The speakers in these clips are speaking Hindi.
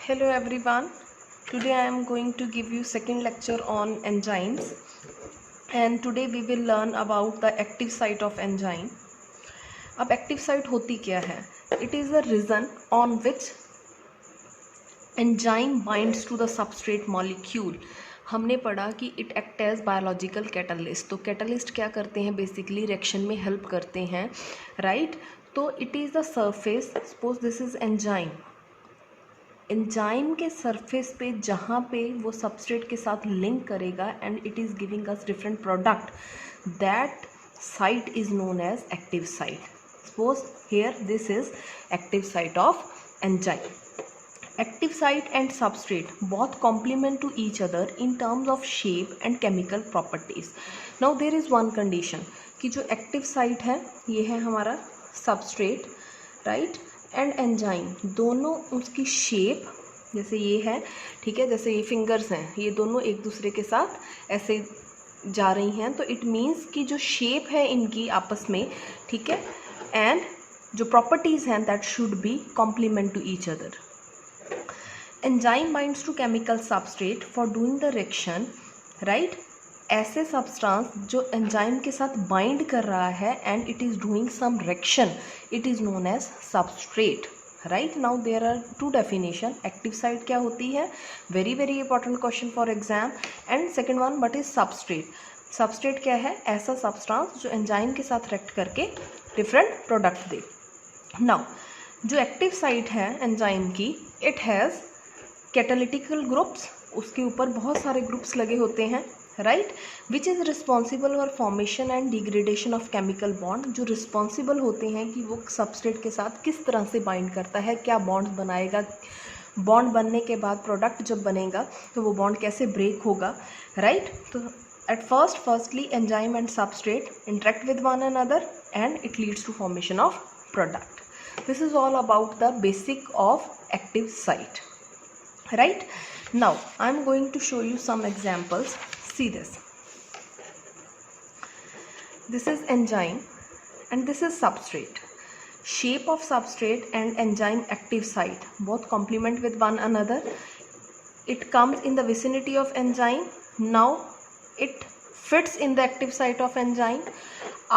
Hello everyone. Today I am going to give you second lecture on enzymes, and today we will learn about the active site of enzyme. अब active site होती क्या है? It is the region on which enzyme binds to the substrate molecule. हमने पढ़ा कि it act as biological catalyst. तो catalyst क्या करते हैं? बेसिकली रिएक्शन में हेल्प करते हैं, राइट? तो it is the surface. Suppose this is enzyme. Enzyme के सरफेस पे जहाँ पे वो सबस्ट्रेट के साथ लिंक करेगा and it is giving us different product, that site is known as active site. Suppose here this is active site of enzyme. Active site and substrate बहुत complement to each other in terms of shape and chemical properties. Now there is one condition कि जो एक्टिव साइट है ये है हमारा सबस्ट्रेट, राइट, एंड एंजाइम, दोनों उसकी शेप जैसे ये है, ठीक है, जैसे ये फिंगर्स हैं, ये दोनों एक दूसरे के साथ ऐसे जा रही हैं, तो इट मीन्स कि जो शेप है इनकी आपस में, ठीक है, एंड जो प्रॉपर्टीज़ हैं that should be complement to each other. Enzyme binds to chemical substrate for doing the reaction, right. ऐसे सब्सटेंस जो एंजाइम के साथ बाइंड कर रहा है and it is doing some reaction, it is known as substrate, right. Now there are two definition. Active site क्या होती है? Very very important question for exam. And second one, what is substrate? Substrate क्या है? ऐसा सब्सटेंस जो एंजाइम के साथ रिएक्ट करके डिफरेंट प्रोडक्ट दे. नाउ जो एक्टिव साइट है एंजाइम की, इट हैज़ कैटालिटिकल ग्रुप्स, उसके ऊपर बहुत सारे ग्रुप्स लगे होते हैं, right, which is responsible for formation and degradation of chemical bond. जो रिस्पॉन्सिबल होते हैं कि वो सबस्ट्रेट के साथ किस तरह से बाइंड करता है, क्या बॉन्ड बनाएगा, बॉन्ड बनने के बाद प्रोडक्ट जब बनेगा तो वो बॉन्ड कैसे ब्रेक होगा, राइट. तो at firstly enzyme and substrate interact with one another and it leads to formation of product. This is all about the basic of active site, right. Now I am going to show you some examples. See this. This is enzyme and this is substrate. Shape of substrate and enzyme active site both complement with one another. It comes in the vicinity of enzyme. Now it fits in the active site of enzyme.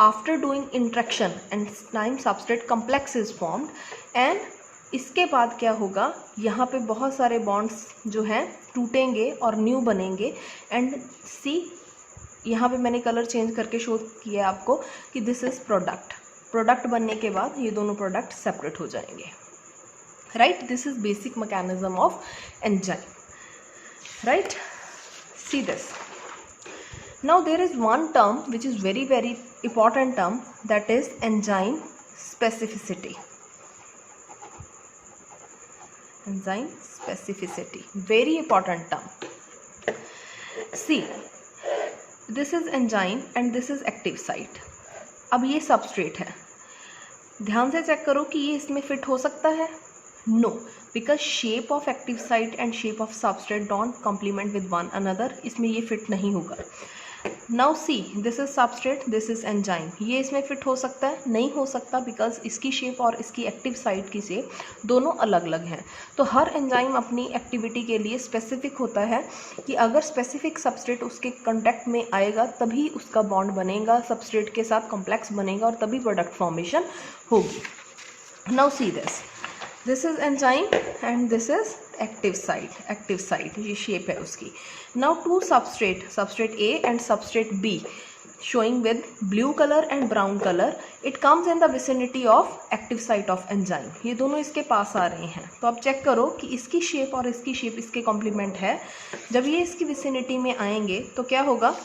After doing interaction, enzyme substrate complex is formed and इसके बाद क्या होगा, यहाँ पे बहुत सारे बॉन्ड्स जो हैं टूटेंगे और न्यू बनेंगे. एंड सी, यहाँ पे मैंने कलर चेंज करके शो किया आपको कि दिस इज़ प्रोडक्ट. प्रोडक्ट बनने के बाद ये दोनों प्रोडक्ट सेपरेट हो जाएंगे, right. This is basic mechanism of enzyme, right. See this. Now there is one term which is very very important term, that is enzyme specificity. Enzyme specificity, very important term. See, this is enzyme and this is active site. अब ये substrate है, ध्यान से चेक करो कि ये इसमें फिट हो सकता है? No, because shape of active site and shape of substrate don't complement with one another. इसमें ये फिट नहीं होगा. Now see, this is substrate, this is enzyme. ये इसमें फिट हो सकता है? नहीं हो सकता, बिकॉज इसकी शेप और इसकी एक्टिव साइट की शेप दोनों अलग अलग हैं. तो हर एंजाइम अपनी एक्टिविटी के लिए स्पेसिफिक होता है कि अगर स्पेसिफिक सबस्ट्रेट उसके कॉन्टैक्ट में आएगा तभी उसका बॉन्ड बनेगा, सबस्ट्रेट के साथ कॉम्प्लेक्स बनेगा और तभी प्रोडक्ट फॉर्मेशन होगी. Now see this. This is enzyme and this is active site. Active site ये शेप है उसकी. Now two substrate, substrate A and substrate B, showing with blue color and brown color. It comes in the vicinity of active site of enzyme. ये दोनों इसके पास आ रहे हैं. तो अब चेक करो कि इसकी शेप और इसकी शेप इसके कॉम्प्लीमेंट है. जब ये इसकी विसिनिटी में आएंगे तो क्या होगा,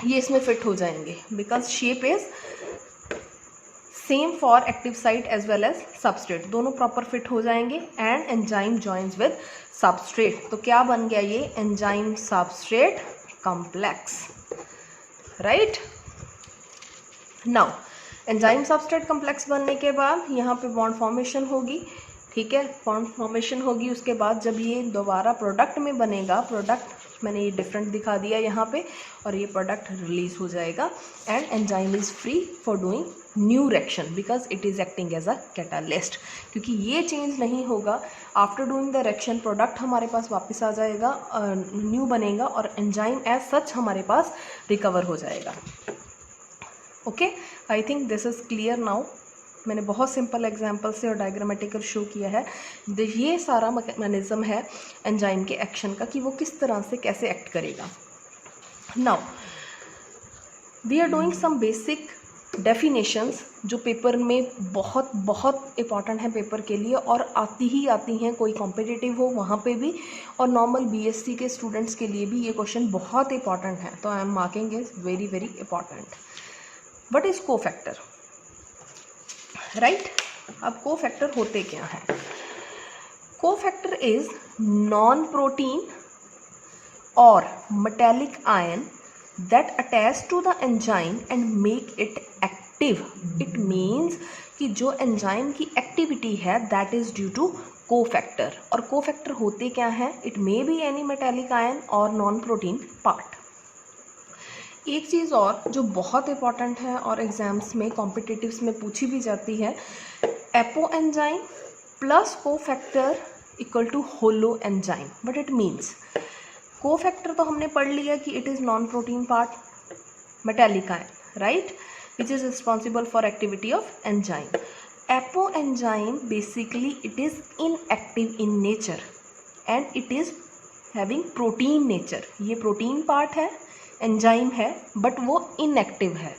ये इसमें फिट हो जाएंगे, because shape is same for active site as well as substrate. दोनों प्रॉपर फिट हो जाएंगे and enzyme joins with substrate. तो क्या बन गया ये? Enzyme substrate complex, right. Now enzyme substrate complex बनने के बाद यहाँ पे बॉन्ड फॉर्मेशन होगी, ठीक है, बॉन्ड फॉर्मेशन होगी. उसके बाद जब ये दोबारा प्रोडक्ट में बनेगा, प्रोडक्ट मैंने ये डिफरेंट दिखा दिया यहाँ पे, और ये प्रोडक्ट रिलीज हो जाएगा and enzyme is free for doing new reaction because it is acting as a catalyst. क्योंकि ये चेंज नहीं होगा, after doing the reaction product हमारे पास वापस आ जाएगा, न्यू बनेगा और एंजाइम एज सच हमारे पास रिकवर हो जाएगा। Okay, I think this is clear now. मैंने बहुत सिंपल एग्जांपल से और डायग्रामेटिकल शो किया है। ये सारा मैकेनिज्म है एंजाइम के एक्शन का कि वो किस तरह से कैसे एक्ट करेगा। Now we are doing some basic definitions जो पेपर में बहुत बहुत इंपॉर्टेंट है पेपर के लिए, और आती ही आती हैं, कोई कॉम्पिटिटिव हो वहाँ पे भी और नॉर्मल बीएससी के स्टूडेंट्स के लिए भी ये क्वेश्चन बहुत इंपॉर्टेंट है। तो I am marking is very very important. What is cofactor, right? अब कोफैक्टर होते क्या हैं? कोफैक्टर इज नॉन प्रोटीन और metallic ion that attach to the enzyme and make it active. It means कि जो एंजाइम की एक्टिविटी है that is due to cofactor। और कोफैक्टर होते क्या हैं? It may be any metallic ion or non-protein part। एक चीज़ और जो बहुत इंपॉर्टेंट है और एग्जाम्स में कॉम्पिटिटिव्स में पूछी भी जाती है, apo enzyme plus cofactor equal to holo enzyme. But it means cofactor तो हमने पढ़ लिया कि it is non protein part, metallic ion, right, which is responsible for activity of enzyme. Apo enzyme basically it is inactive in nature and it is having protein nature. ये प्रोटीन पार्ट है, एंजाइम है, बट वो इनएक्टिव है।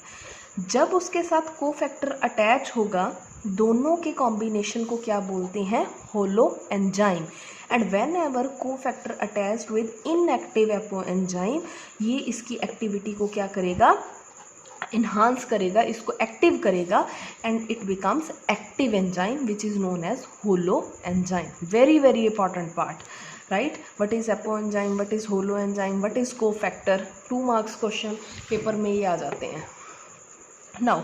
जब उसके साथ कोफैक्टर अटैच होगा, दोनों के कॉम्बिनेशन को क्या बोलते हैं? Holo enzyme. And when ever cofactor attached with inactive apo enzyme, ये इसकी एक्टिविटी को क्या करेगा? इन्हांस करेगा, इसको एक्टिव करेगा and it becomes active enzyme which is known as holo enzyme. Very very important part, right? What is apo enzyme, what is holo enzyme, what is cofactor? 2 marks question paper में ये आ जाते हैं। Now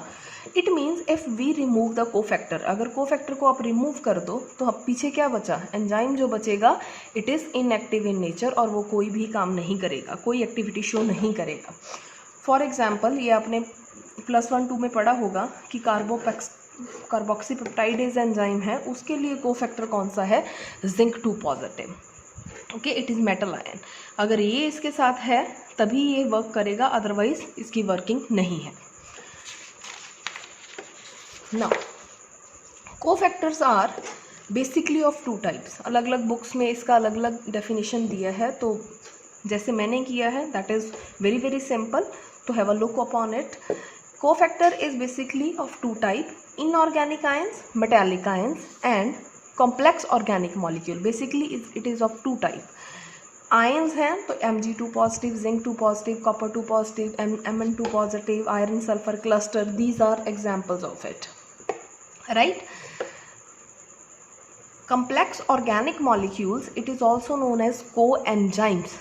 it means if we remove the cofactor, अगर कोफैक्टर को आप रिमूव कर दो तो अब पीछे क्या बचा? एंजाइम जो बचेगा it is inactive in nature और वो कोई भी काम नहीं करेगा, कोई एक्टिविटी शो नहीं करेगा। फॉर एग्जाम्पल, ये आपने +1 2 में पढ़ा होगा कि कार्बोक्सीपेप्टाइडेज एंजाइम है, उसके लिए कोफैक्टर कौन सा है? Zinc 2 positive. Okay, it is metal ion. अगर ये इसके साथ है तभी ये वर्क करेगा, अदरवाइज इसकी वर्किंग नहीं है। Now, cofactors are basically of 2 types। अलग अलग बुक्स में इसका अलग अलग डेफिनेशन दिया है, तो जैसे मैंने किया है that is very very simple, तो have a look upon it. Cofactor is basically of 2 type, inorganic ions, metallic ions and complex organic molecule. Basically it is of 2 type. Ions हैं तो Mg2 positive, zinc 2 positive, copper 2 positive, Mn2 positive, iron sulphur cluster, these are examples of it, right? Complex organic molecules, it is also known as coenzymes।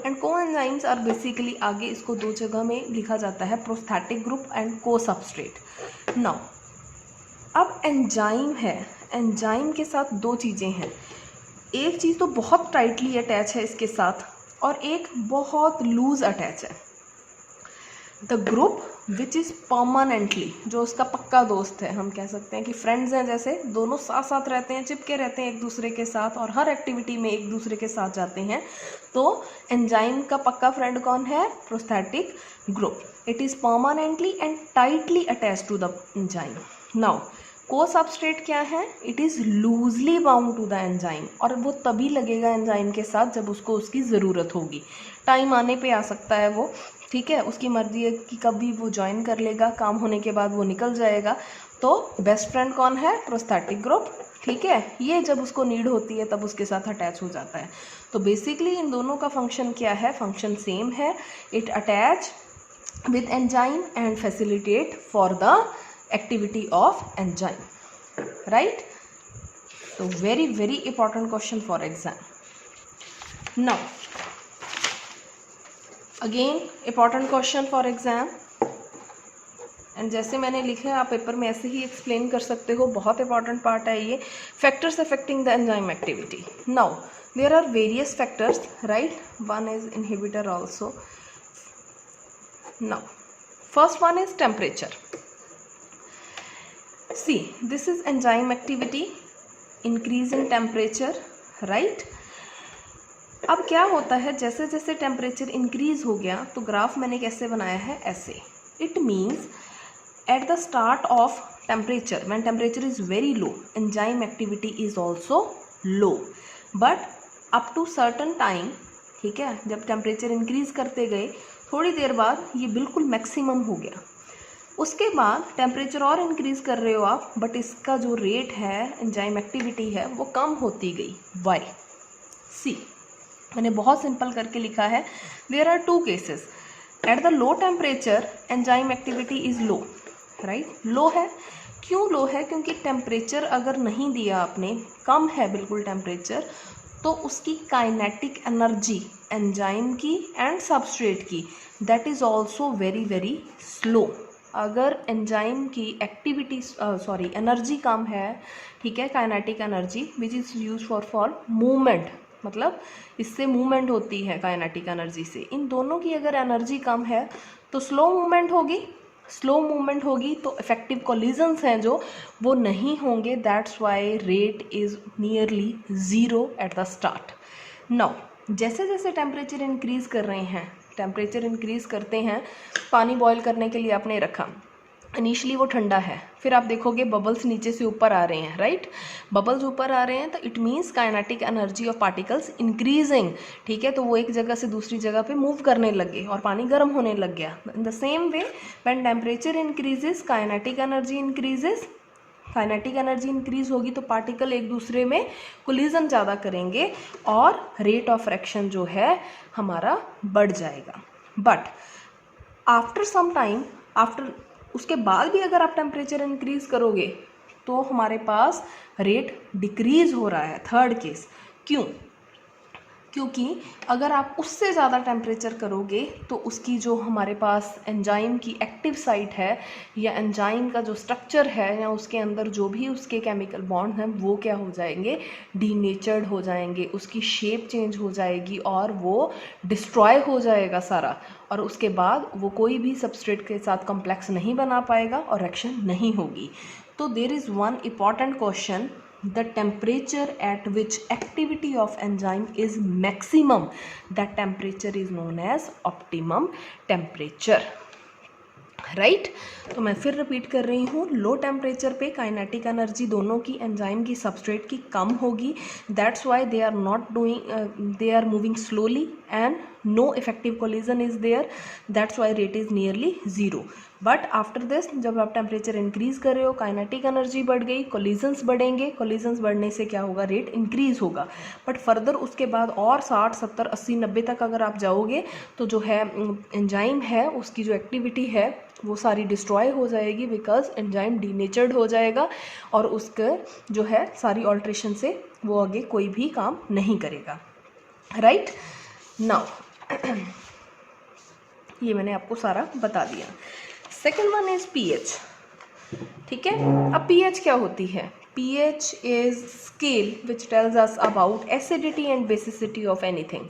And coenzymes are basically, आगे इसको 2 जगह में लिखा जाता है, प्रोस्थेटिक ग्रुप एंड को-सबस्ट्रेट। नाउ अब एंजाइम है, एंजाइम के साथ 2 चीज़ें हैं। एक चीज़ तो बहुत टाइटली अटैच है इसके साथ और एक बहुत लूज अटैच है। The group which is permanently, जो उसका पक्का दोस्त है, हम कह सकते हैं कि फ्रेंड्स हैं, जैसे दोनों साथ साथ रहते हैं, चिपके रहते हैं एक दूसरे के साथ और हर एक्टिविटी में एक दूसरे के साथ जाते हैं। तो एंजाइम का पक्का फ्रेंड कौन है? Prosthetic group. It is permanently and tightly attach to the enzyme. Now co-substrate क्या है? It is loosely bound to the enzyme, और वो तभी लगेगा एंजाइम के साथ जब उसको उसकी ज़रूरत होगी। टाइम आने पे आ सकता है वो, ठीक है, उसकी मर्जी है कि कभी वो ज्वाइन कर लेगा, काम होने के बाद वो निकल जाएगा। तो बेस्ट फ्रेंड कौन है? प्रोस्थेटिक ग्रुप, ठीक है। ये जब उसको नीड होती है तब उसके साथ अटैच हो जाता है। तो बेसिकली इन दोनों का फंक्शन क्या है? फंक्शन सेम है। It attach with enzyme and facilitate for the activity of enzyme, right? तो very very important question for exam. Now again important question for exam, and जैसे मैंने लिखा है आप पेपर में ऐसे ही एक्सप्लेन कर सकते हो, बहुत इंपॉर्टेंट पार्ट है ये। Factors affecting the enzyme activity. Now There are various factors, right? One is inhibitor also. Now, first one is temperature. See, this is enzyme activity, increase in temperature, right? अब क्या होता है, जैसे जैसे टेम्परेचर इंक्रीज हो गया तो ग्राफ मैंने कैसे बनाया है, ऐसे. It means at the start of temperature, when temperature is very low, enzyme activity is also low, but up to certain time, ठीक है, जब टेम्परेचर इंक्रीज करते गए थोड़ी देर बाद ये बिल्कुल मैक्सिमम हो गया. उसके बाद टेम्परेचर और इंक्रीज कर रहे हो आप, बट इसका जो रेट है, एंजाइम एक्टिविटी है, वो कम होती गई. वाई? सी, मैंने बहुत सिंपल करके लिखा है. There are two cases. At the low temperature enzyme activity is low, right? Low है. क्यों लो है? क्योंकि टेम्परेचर अगर नहीं दिया आपने, कम है बिल्कुल टेम्परेचर, तो उसकी काइनेटिक एनर्जी एंजाइम की एंड सबस्ट्रेट की, that is also very very slow. अगर एंजाइम की एक्टिविटी एनर्जी कम है, ठीक है, kinetic energy which is use for movement, मतलब इससे मूवमेंट होती है काइनेटिक एनर्जी से, इन दोनों की अगर एनर्जी कम है तो स्लो मूवमेंट होगी. स्लो मूवमेंट होगी तो इफेक्टिव कोलिजन्स हैं जो, वो नहीं होंगे. That's why rate is nearly zero eight the start. Now जैसे जैसे टेम्परेचर इंक्रीज़ कर रहे हैं, टेम्परेचर इंक्रीज़ करते हैं, पानी बॉयल करने के लिए आपने रखा, इनिशियली वो ठंडा है, फिर आप देखोगे बबल्स नीचे से ऊपर आ रहे हैं, राइट? बबल्स ऊपर आ रहे हैं तो it means kinetic energy of particles increasing, ठीक है, तो वो एक जगह से दूसरी जगह पे मूव करने लग गए और पानी गर्म होने लग गया. In the same way when temperature increases, kinetic energy increases. Kinetic energy increase होगी तो पार्टिकल एक दूसरे में कोलिजन ज़्यादा करेंगे और रेट ऑफ फ्रैक्शन जो है हमारा बढ़ जाएगा. But after some time, after उसके बाद भी अगर आप टेम्परेचर इंक्रीज़ करोगे तो हमारे पास रेट डिक्रीज़ हो रहा है. Third case. क्यों? क्योंकि अगर आप उससे ज़्यादा टेम्परेचर करोगे तो उसकी जो हमारे पास एंजाइम की एक्टिव साइट है, या एंजाइम का जो स्ट्रक्चर है, या उसके अंदर जो भी उसके केमिकल बॉन्ड हैं, वो क्या हो जाएंगे, डीनेचर्ड हो जाएंगे, उसकी शेप चेंज हो जाएगी और वो डिस्ट्रॉय हो जाएगा सारा. और उसके बाद वो कोई भी सबस्ट्रेट के साथ कॉम्प्लेक्स नहीं बना पाएगा और रिएक्शन नहीं होगी. तो there is one important question, the temperature at which activity of enzyme is maximum, that temperature is known as optimum temperature, राइट? तो मैं फिर रिपीट कर रही हूँ, लो टेम्परेचर पे काइनेटिक एनर्जी दोनों की, एंजाइम की, सबस्ट्रेट की कम होगी. That's why they are not doing, they are moving slowly and no effective collision is there. That's why rate is nearly zero. But after this, जब आप टेम्परेचर इंक्रीज़ कर रहे हो, काइनेटिक एनर्जी बढ़ गई, कोलिजन्स बढ़ेंगे, कोलिजन्स बढ़ने से क्या होगा, रेट इंक्रीज़ होगा. बट फर्दर उसके बाद और 60, 70, 80, 90 तक अगर आप जाओगे तो जो है एंजाइम है, उसकी जो एक्टिविटी है वो सारी डिस्ट्रॉय हो जाएगी, बिकॉज एंजाइम डीनेचर्ड हो जाएगा और उसके जो है सारी ऑल्ट्रेशन से वो आगे कोई भी काम नहीं करेगा. राइट? नाउ ये मैंने आपको सारा बता दिया. Second one is pH. ठीक है, अब पीएच क्या होती है? PH is scale which tells us about acidity and basicity of anything,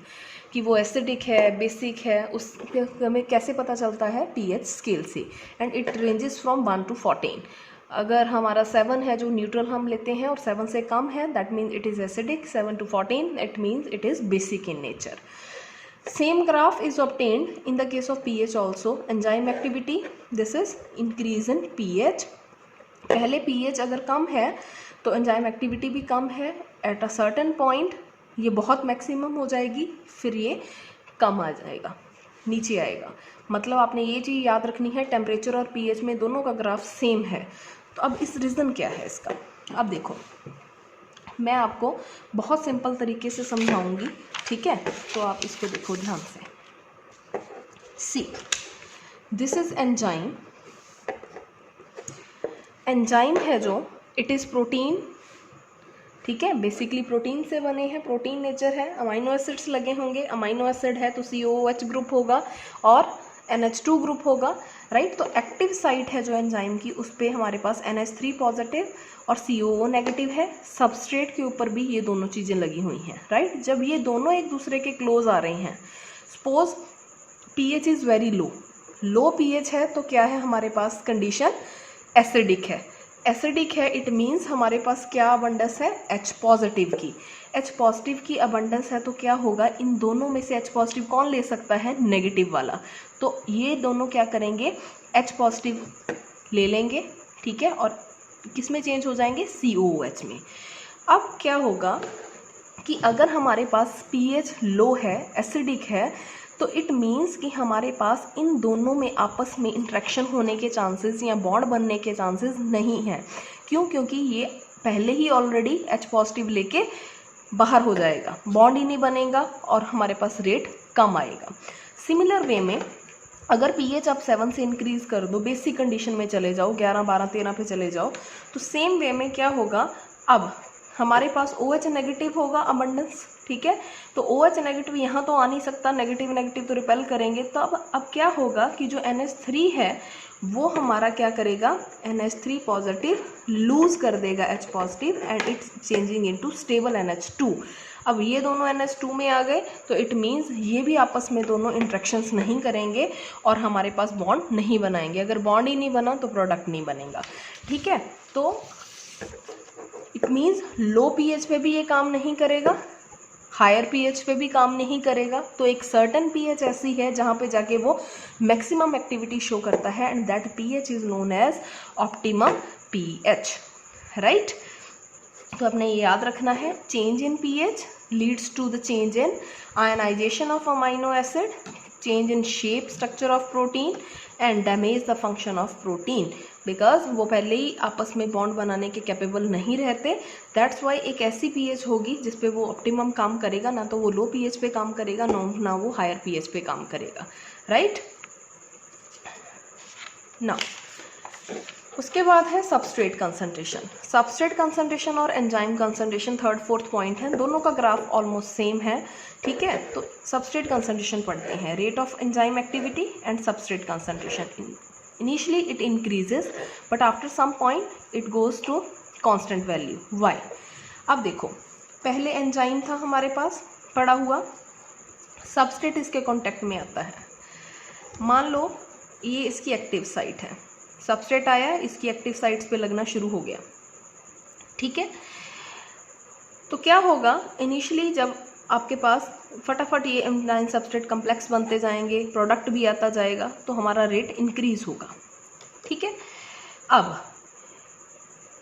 कि वो एसिडिक है, बेसिक है, उस हमें कैसे पता चलता है? पीएच स्केल से. And it ranges from 1 to 14. अगर हमारा 7 है जो न्यूट्रल हम लेते हैं और 7 से कम है, that means it is acidic. 7 to 14 it means it is basic in nature. Same graph is obtained in the case of pH also. Enzyme activity, this is increase in pH. पहले pH अगर कम है तो एंजाइम एक्टिविटी भी कम है. एट अ सर्टेन पॉइंट ये बहुत मैक्सिमम हो जाएगी, फिर ये कम आ जाएगा, नीचे आएगा. मतलब आपने ये चीज़ याद रखनी है, टेम्परेचर और pH में दोनों का ग्राफ सेम है. तो अब इस रीज़न क्या है इसका? अब देखो, मैं आपको बहुत सिंपल तरीके से समझाऊंगी, ठीक है? तो आप इसको देखो ध्यान से. सी, दिस इज एंजाइम. एंजाइम है जो, इट इज़ प्रोटीन, ठीक है, बेसिकली प्रोटीन से बने हैं, प्रोटीन नेचर है. अमाइनो एसिड्स लगे होंगे, अमाइनो एसिड है तो COOH ग्रुप होगा, और NH2 ग्रुप होगा, राइट। तो एक्टिव साइट है जो एंजाइम की, उस पर हमारे पास NH3 पॉजिटिव और COO नेगेटिव है। सबस्ट्रेट के ऊपर भी ये दोनों चीज़ें लगी हुई हैं, राइट। जब ये दोनों एक दूसरे के क्लोज आ रही हैं, suppose pH is very low pH है, तो क्या है हमारे पास कंडीशन, एसिडिक है। एसिडिक है इट मीन्स हमारे पास क्या अबंडेंस है, H पॉजिटिव की। H पॉजिटिव की अबंडेंस है तो क्या होगा, इन दोनों में से H पॉजिटिव कौन ले सकता है, नेगेटिव वाला। तो ये दोनों क्या करेंगे, H पॉजिटिव ले लेंगे, ठीक है, और किस में चेंज हो जाएंगे, COOH में। अब क्या होगा कि अगर हमारे पास pH लो है, एसिडिक है, तो इट मीन्स कि हमारे पास इन दोनों में आपस में इंट्रैक्शन होने के चांसेस या बॉन्ड बनने के चांसेस नहीं हैं। क्यों, क्योंकि ये पहले ही ऑलरेडी H पॉजिटिव लेके बाहर हो जाएगा, बॉन्ड ही नहीं बनेगा और हमारे पास रेट कम आएगा। सिमिलर वे में अगर pH आप 7 से इंक्रीज कर दो, बेसिक कंडीशन में चले जाओ, 11, 12, 13 पे चले जाओ, तो सेम वे में क्या होगा, अब हमारे पास OH नेगेटिव होगा अबंडेंस, ठीक है। तो OH नेगेटिव यहाँ तो आ नहीं सकता, नेगेटिव नेगेटिव तो रिपेल करेंगे। तो अब क्या होगा कि जो NH3 है वो हमारा क्या करेगा, NH3 पॉजिटिव लूज कर देगा H positive and it's changing into stable NH2। अब ये दोनों NH2 में आ गए तो इट मीन्स ये भी आपस में दोनों इंट्रैक्शंस नहीं करेंगे और हमारे पास बॉन्ड नहीं बनाएंगे। अगर बॉन्ड ही नहीं बना तो प्रोडक्ट नहीं बनेगा, ठीक है। तो इट मीन्स लो pH पे भी ये काम नहीं करेगा, हायर pH पे भी काम नहीं करेगा। तो एक सर्टन pH ऐसी है जहाँ पे जाके वो मैक्सिमम एक्टिविटी शो करता है and that pH is known as optimum pH, right. तो अपने ये याद रखना है, change in pH leads to the change in ionization of amino acid, change in shape structure of protein and damage the function of protein, because वो पहले ही आपस में बॉन्ड बनाने के कैपेबल नहीं रहते। दैट्स वाई एक ऐसी pH होगी जिस पे वो ऑप्टिमम काम करेगा, ना तो वो लो pH पे काम करेगा, ना वो हायर pH पे काम करेगा, राइट ना। उसके बाद है सबस्ट्रेट कंसंट्रेशन। सबस्ट्रेट कंसंट्रेशन और enzyme concentration third fourth point है, दोनों का ग्राफ ऑलमोस्ट सेम है, ठीक है। तो सबस्ट्रेट कंसंट्रेशन पढ़ते हैं, rate of enzyme activity and substrate concentration. Initially it increases but after some point it goes to constant value, why. अब देखो, पहले एंजाइम था हमारे पास पड़ा हुआ, सबस्ट्रेट इसके कांटेक्ट में आता है। मान लो ये इसकी एक्टिव साइट है, सबस्ट्रेट आया, इसकी एक्टिव साइट्स पे लगना शुरू हो गया, ठीक है। तो क्या होगा, इनिशियली जब आपके पास फटाफट ये एंजाइम सबस्ट्रेट कम्प्लेक्स बनते जाएंगे, प्रोडक्ट भी आता जाएगा, तो हमारा रेट इंक्रीज होगा, ठीक है। अब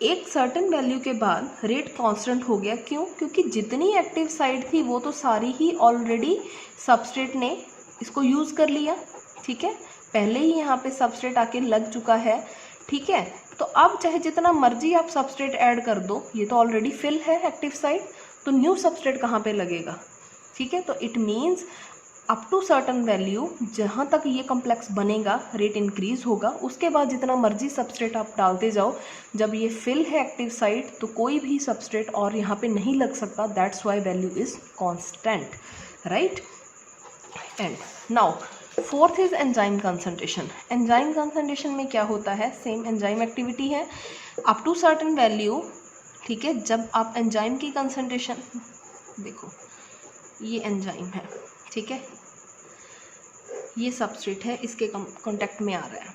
एक सर्टेन वैल्यू के बाद रेट कांस्टेंट हो गया, क्यों, क्योंकि जितनी एक्टिव साइट थी वो तो सारी ही ऑलरेडी सबस्ट्रेट ने इसको यूज़ कर लिया, ठीक है, पहले ही यहाँ पे सबस्ट्रेट आके लग चुका है, ठीक है। तो अब चाहे जितना मर्जी आप सबस्ट्रेट ऐड कर दो, ये तो ऑलरेडी फिल है एक्टिव साइट, तो न्यू सबस्ट्रेट कहाँ पे लगेगा, ठीक है। तो it means up to certain value जहाँ तक ये कॉम्प्लेक्स बनेगा रेट इंक्रीज होगा, उसके बाद जितना मर्जी सबस्ट्रेट आप डालते जाओ, जब ये फिल है एक्टिव साइट तो कोई भी सबस्ट्रेट और यहाँ पे नहीं लग सकता, that's why value is constant, right. And now fourth is enzyme concentration. Enzyme concentration में क्या होता है, सेम एंजाइम एक्टिविटी है अप टू सर्टन वैल्यू, ठीक है। जब आप एंजाइम की कंसंट्रेशन देखो, ये एंजाइम है, ठीक है, ये सबस्ट्रेट है, इसके कांटेक्ट में आ रहा है,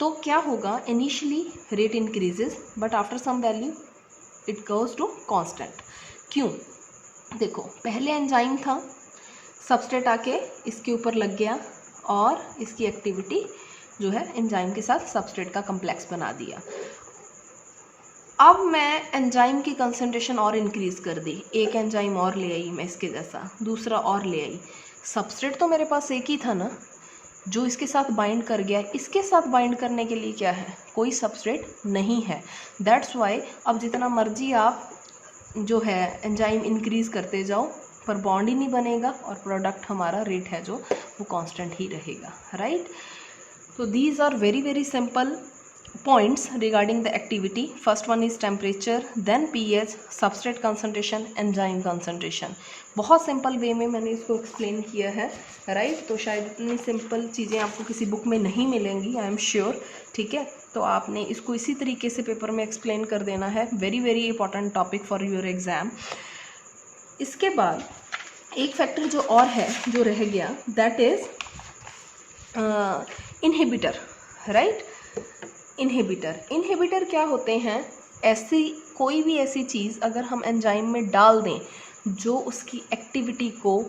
तो क्या होगा, initially rate increases but after some value it goes to constant. क्यों, देखो पहले एंजाइम था, सबस्ट्रेट आके इसके ऊपर लग गया और इसकी एक्टिविटी जो है एंजाइम के साथ सबस्ट्रेट का कम्प्लेक्स बना दिया। अब मैं एंजाइम की कंसंट्रेशन और इंक्रीज कर दी, एक एंजाइम और ले आई मैं इसके जैसा, दूसरा और ले आई, सबस्ट्रेट तो मेरे पास एक ही था ना जो इसके साथ बाइंड कर गया, इसके साथ बाइंड करने के लिए क्या है, कोई सबस्ट्रेट नहीं है। दैट्स वाई अब जितना मर्जी आप जो है एंजाइम इंक्रीज करते जाओ पर बॉन्ड ही नहीं बनेगा और प्रोडक्ट हमारा रेट है जो वो कांस्टेंट ही रहेगा, राइट। तो these are very very simple points regarding the activity. First one is temperature, then pH, substrate concentration, enzyme concentration. बहुत सिंपल वे में मैंने इसको एक्सप्लेन किया है, राइट। तो शायद इतनी सिंपल चीज़ें आपको किसी बुक में नहीं मिलेंगी, आई एम श्योर, ठीक है। तो आपने इसको इसी तरीके से पेपर में एक्सप्लेन कर देना है। Very very important topic for your exam. इसके बाद एक फैक्टर जो और है जो रह गया, that is inhibitor, right. Inhibitor क्या होते हैं? ऐसी कोई भी ऐसी चीज़ अगर हम एंजाइम में डाल दें जो उसकी एक्टिविटी को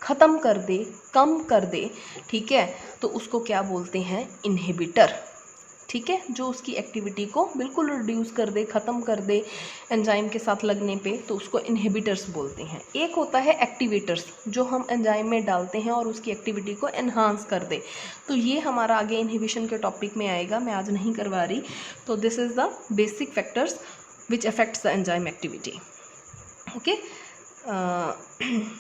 ख़त्म कर दे, कम कर दे, ठीक है, तो उसको क्या बोलते हैं? इनहिबिटर, ठीक है। जो उसकी एक्टिविटी को बिल्कुल रिड्यूस कर दे, ख़त्म कर दे एंजाइम के साथ लगने पे, तो उसको इनहिबिटर्स बोलते हैं। एक होता है एक्टिवेटर्स, जो हम एंजाइम में डालते हैं और उसकी एक्टिविटी को एनहांस कर दे। तो ये हमारा आगे इनहिबिशन के टॉपिक में आएगा, मैं आज नहीं करवा रही। तो this is the basic factors which affects the enzyme activity, okay.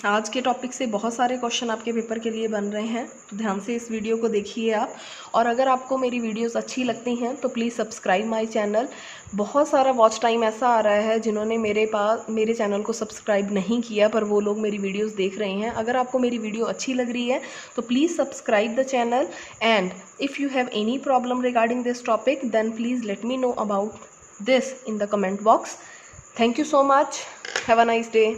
आज के टॉपिक से बहुत सारे क्वेश्चन आपके पेपर के लिए बन रहे हैं, तो ध्यान से इस वीडियो को देखिए आप। और अगर आपको मेरी वीडियोस अच्छी लगती हैं तो प्लीज़ सब्सक्राइब माय चैनल। बहुत सारा वॉच टाइम ऐसा आ रहा है जिन्होंने मेरे चैनल को सब्सक्राइब नहीं किया, पर वो लोग मेरी वीडियोस देख रहे हैं। अगर आपको मेरी वीडियो अच्छी लग रही है तो please subscribe the channel, and if you have any problem regarding this topic then please let me know about this in the comment box. Thank you so much, have a nice day.